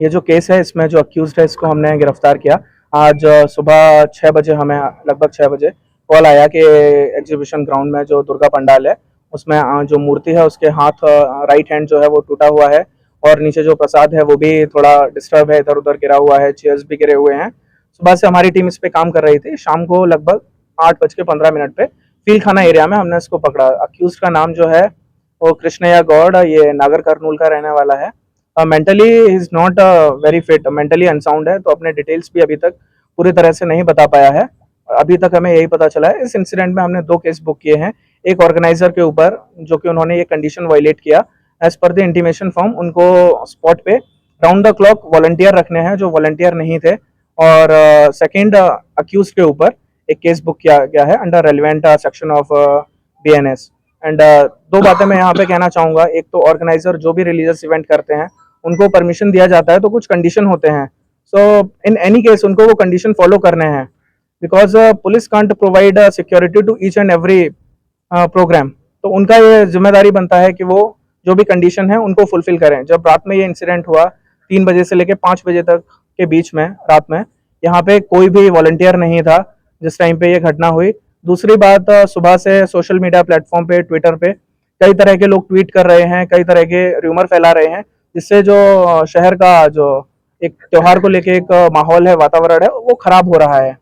ये जो केस है इसमें जो अक्यूज्ड है इसको हमने गिरफ्तार किया। आज सुबह 6 बजे हमें लगभग 6 बजे कॉल आया कि एग्जीबिशन ग्राउंड में जो दुर्गा पंडाल है उसमें जो मूर्ति है उसके हाथ राइट हैंड जो है वो टूटा हुआ है और नीचे जो प्रसाद है वो भी थोड़ा डिस्टर्ब है, इधर उधर गिरा हुआ है, चेयर्स भी गिरे हुए हैं। सुबह से हमारी टीम इस पे काम कर रही थी। शाम को लगभग 8:15 पे फील खाना एरिया में हमने इसको पकड़ा। अक्यूज का नाम जो है वो कृष्णया गौड़, ये नागर कर्नूल का रहने वाला है। Mentally is not very fit, mentally unsound है, तो अपने डिटेल्स भी अभी तक पूरी तरह से नहीं बता पाया है। अभी तक हमें यही पता चला है। इस इंसिडेंट में हमने 2 केस बुक किए हैं। एक ऑर्गेनाइजर के ऊपर जो कि उन्होंने ये कंडीशन वायलेट किया, as per the intimation form उनको स्पॉट पे राउंड द क्लॉक वॉलंटियर रखने हैं जो वॉलंटियर नहीं थे। और सेकेंड अक्यूज के ऊपर एक केस बुक किया गया है under relevant section of BNS। And 2 बातें मैं यहाँ पे कहना चाहूँगा। एक तो ऑर्गेनाइजर जो भी रिलीजियस इवेंट करते हैं उनको परमिशन दिया जाता है तो कुछ कंडीशन होते हैं। सो इन एनी केस उनको वो कंडीशन फॉलो करने हैं, because police can't provide security to each and every programme. तो उनका ये जिम्मेदारी बनता है कि वो जो भी कंडीशन है उनको फुलफिल करें। जब रात में ये इंसिडेंट हुआ 3 बजे से लेकर 5 बजे तक के बीच में रात में यहाँ पे कोई भी वॉलंटियर नहीं था जिस टाइम पे ये घटना हुई। दूसरी बात, सुबह से सोशल मीडिया प्लेटफॉर्म पे, ट्विटर पे कई तरह के लोग ट्वीट कर रहे हैं, कई तरह के र्यूमर फैला रहे हैं, जिससे जो शहर का जो एक त्योहार को लेके एक माहौल है, वातावरण है, वो खराब हो रहा है।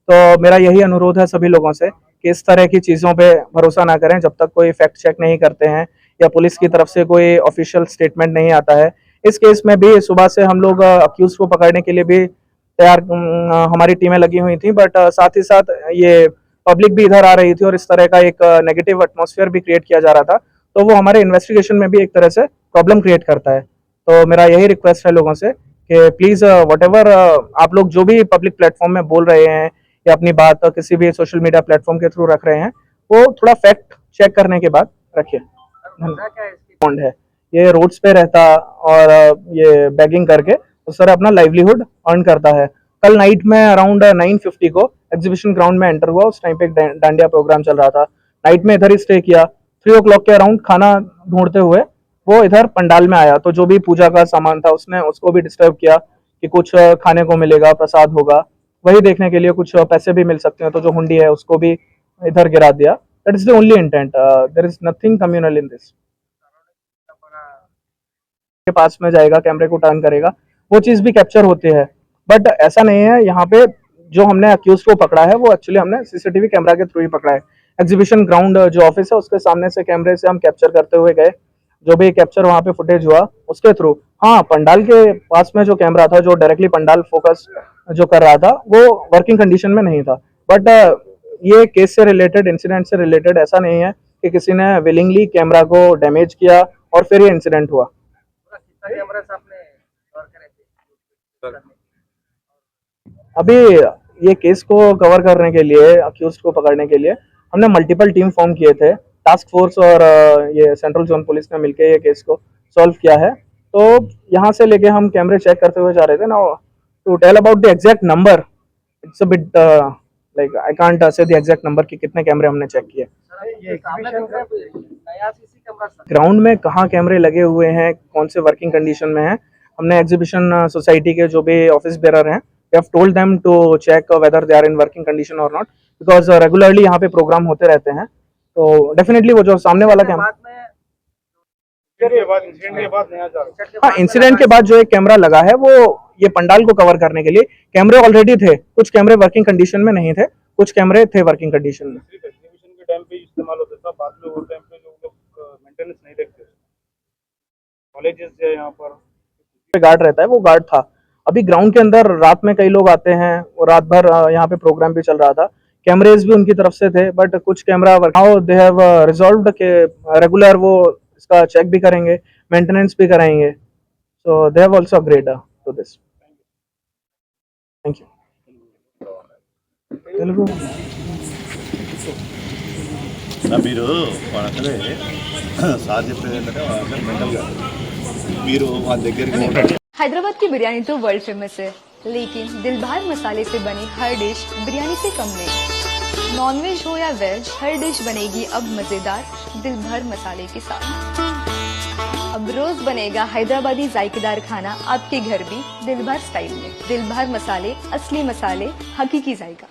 तो मेरा यही अनुरोध है सभी लोगों से कि इस तरह की चीज़ों पे भरोसा ना करें जब तक कोई फैक्ट चेक नहीं करते हैं या पुलिस की तरफ से कोई ऑफिशियल स्टेटमेंट नहीं आता है। इस केस में भी सुबह से हम लोग अक्यूज को पकड़ने के लिए भी तैयार, हमारी टीमें लगी हुई थी, बट साथ ही साथ ये पब्लिक भी इधर आ रही थी और इस तरह का एक नेगेटिव एटमॉस्फेयर भी क्रिएट किया जा रहा था, तो वो हमारे इन्वेस्टिगेशन में भी एक तरह से प्रॉब्लम क्रिएट करता है। तो मेरा यही रिक्वेस्ट है लोगों से कि प्लीज़ व्हाटएवर आप लोग जो भी पब्लिक प्लेटफॉर्म में बोल रहे हैं या अपनी बात किसी भी सोशल मीडिया प्लेटफॉर्म के थ्रू रख रहे हैं, वो थोड़ा फैक्ट चेक करने के बाद रखिए। बॉन्ड है, ये रोड्स पे रहता और ये बैगिंग करके उस तरह अपना लाइवलीहुड अर्न करता है। कल नाइट में अराउंड 9:50 को एग्जीबिशन ग्राउंड में एंटर हुआ। उस टाइम पे एक डांडिया प्रोग्राम चल रहा था। नाइट में इधर ही स्टे किया। 3 o'clock के अराउंड खाना ढूंढते हुए वो इधर पंडाल में आया, तो जो भी पूजा का सामान था उसने उसको भी डिस्टर्ब किया कि कुछ खाने को मिलेगा, प्रसाद होगा, वही देखने के लिए कुछ पैसे भी मिल सकते हैं, तो जो हुंडी है उसको भी इधर गिरा दिया। That is the only intent, there is nothing communal in this. के पास में जाएगा, कैमरे को टर्न करेगा, वो चीज भी कैप्चर होती है। बट ऐसा नहीं है। यहाँ पे जो हमने अक्यूज को पकड़ा है वो एक्चुअली हमने सीसीटीवी कैमरा के थ्रू ही पकड़ा है। एग्जीबिशन ग्राउंड जो ऑफिस है उसके सामने से कैमरे से हम कैप्चर करते हुए गए, जो भी कैप्चर वहाँ पे फुटेज हुआ उसके थ्रू। हाँ, पंडाल के पास में जो कैमरा था जो डायरेक्टली पंडाल फोकस जो कर रहा था वो वर्किंग कंडीशन में नहीं था। बट ये केस से रिलेटेड, इंसिडेंट से रिलेटेड ऐसा नहीं है कि किसी ने विलिंगली कैमरा को डैमेज किया और फिर ये इंसिडेंट हुआ। अभी ये केस को कवर करने के लिए, अक्यूज को पकड़ने के लिए हमने मल्टीपल टीम फॉर्म किए थे। टास्क फोर्स और ये सेंट्रल जोन पुलिस ने मिलकर ये केस को सॉल्व किया है। तो यहाँ से लेके हम कैमरे चेक करते हुए जा रहे थे ना। To tell about the exact number, it's a bit like I can't say the exact number कि कितने कैमरे हमने चेक किए। ग्राउंड में कहाँ कैमरे लगे हुए हैं, कौन से वर्किंग कंडीशन में है, हमने एग्जीबिशन सोसाइटी के जो भी ऑफिस बेरर हैं, we have told them to check whether they are in working condition or not, because regularly यहाँ पे प्रोग्राम होते रहते हैं। तो डेफिनेटली वो जो सामने वाला कैमरा, हाँ, इंसिडेंट के बाद जो एक कैमरा लगा है वो ये पंडाल को कवर करने के लिए। कैमरे ऑलरेडी थे, कुछ कैमरे वर्किंग कंडीशन में नहीं थे, कुछ कैमरे थे वर्किंग कंडीशन में। एग्जीबिशन के टाइम पे इस्तेमाल होता था, बाद में वो टाइम पे लोग मेंटेनेंस नहीं देखते। कॉलेजेस है यहाँ पर गार्ड रहता है, वो गार्ड था। अभी ग्राउंड के अंदर रात में कई लोग आते हैं और रात भर यहाँ पे प्रोग्राम भी चल रहा था। कैमरेज भी उनकी तरफ से थे, बट कुछ camera now they have resolved के रेगुलर वो इसका चेक भी करेंगे, मेंटेनेंस भी कराएंगे। So they have also agreed to this. Thank you. Telugu మీరు అసలే సార్ చెప్పేది ఏంటంటే మెంటల్గా మీరు వాళ్ళ దగ్గరికి हैदराबाद की बिरयानी तो वर्ल्ड फेमस है, लेकिन दिल भर मसाले से बनी हर डिश बिरयानी से कम नहीं। नॉनवेज हो या वेज, हर डिश बनेगी अब मजेदार दिल भर मसाले के साथ। अब रोज बनेगा हैदराबादी जायकेदार खाना आपके घर भी दिल भर स्टाइल में। दिल भर मसाले, असली मसाले, हकीकी जायका।